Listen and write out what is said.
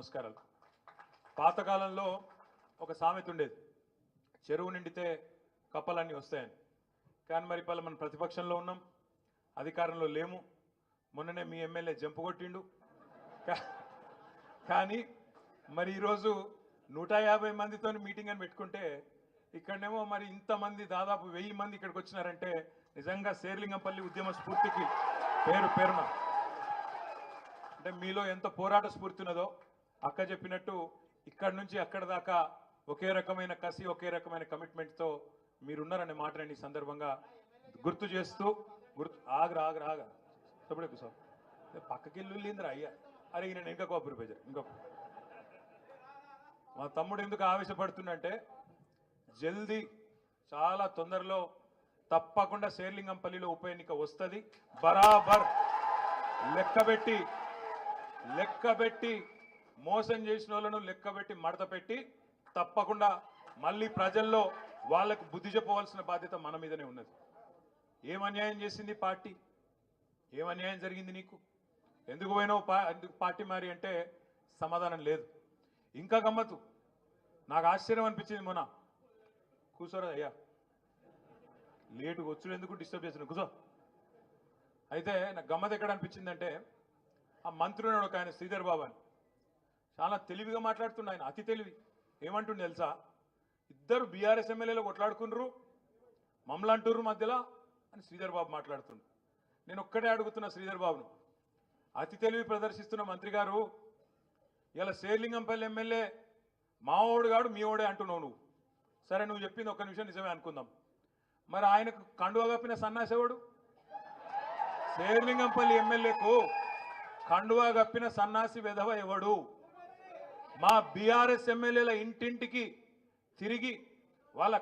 నమస్కారాలు. పాతకాలంలో ఒక సామెత ఉండేది, చెరువు నిండితే కప్పలన్నీ వస్తాయని. కానీ మరి ఇప్పుడు మనం ప్రతిపక్షంలో ఉన్నాం, అధికారంలో లేము. మొన్ననే మీ ఎమ్మెల్యే జంపు కొట్టిండు. కానీ మరి ఈరోజు 150 మందితో మీటింగ్ అని పెట్టుకుంటే ఇక్కడనేమో మరి ఇంతమంది దాదాపు 1000 మంది ఇక్కడికి వచ్చినారంటే నిజంగా శేర్లింగంపల్లి ఉద్యమ స్ఫూర్తికి పేరున అంటే మీలో ఎంత పోరాట స్ఫూర్తి ఉన్నదో అక్క చెప్పినట్టు ఇక్కడి నుంచి అక్కడ దాకా ఒకే రకమైన కసి, ఒకే రకమైన కమిట్మెంట్తో మీరున్నారనే మాట నేను ఈ సందర్భంగా గుర్తు చేస్తూ ఆగరా చెప్పలేదు సార్ పక్కకి వెళ్ళిందిరా అయ్యా. అరే నేను ఇంకా కోపరి పేజర్ ఇంకొక మా తమ్ముడు ఎందుకు ఆవేశపడుతుందంటే జల్దీ చాలా తొందరలో తప్పకుండా శేర్లింగంపల్లిలో ఉప ఎన్నిక వస్తుంది. బరాబర్ లెక్కబెట్టి మోసం చేసిన వాళ్ళను లెక్కబెట్టి మడత పెట్టి తప్పకుండా మళ్ళీ ప్రజల్లో వాళ్ళకు బుద్ధి చెప్పవలసిన బాధ్యత మన మీదనే ఉన్నది. ఏం అన్యాయం చేసింది పార్టీ? ఏం అన్యాయం జరిగింది నీకు? ఎందుకు పోయినావు ఎందుకు పార్టీ మారి అంటే సమాధానం లేదు. ఇంకా గమ్మత్తు, నాకు ఆశ్చర్యం అనిపించింది. మొన్న కూర్చోరా అయ్యా, లేటుగా వచ్చుడు ఎందుకు డిస్టర్బ్ చేసిన కూర్చో. అయితే నాకు గమ్మత్ ఎక్కడ అనిపించిందంటే ఆ మంత్రి ఉన్నాడు ఒక ఆయన శ్రీధర్ బాబు అని, చాలా తెలివిగా మాట్లాడుతుండే ఆయన, అతి తెలివి. ఏమంటుండే తెలుసా, ఇద్దరు బీఆర్ఎస్ ఎమ్మెల్యేలు కొట్లాడుకున్నారు, మమ్మల్ని అంటుర్రు మధ్యలో అని శ్రీధర్ బాబు మాట్లాడుతుండు. నేను ఒక్కటే అడుగుతున్నా శ్రీధర్ బాబును, అతి తెలివి ప్రదర్శిస్తున్న మంత్రి గారు, ఇలా శేర్లింగంపల్లి ఎమ్మెల్యే మావోడు గాడు మీ ఓడే అంటున్నావు నువ్వు. సరే నువ్వు చెప్పింది ఒక్క నిమిషం నిజమే అనుకుందాం, మరి ఆయనకు కండువా కప్పిన సన్నాసేవాడు? శేర్లింగంపల్లి ఎమ్మెల్యేకు కండువా కప్పిన సన్నాసి వెధవ ఎవడు? మా బీఆర్ఎస్ ఎమ్మెల్యేల ఇంటింటికి తిరిగి వాళ్ళ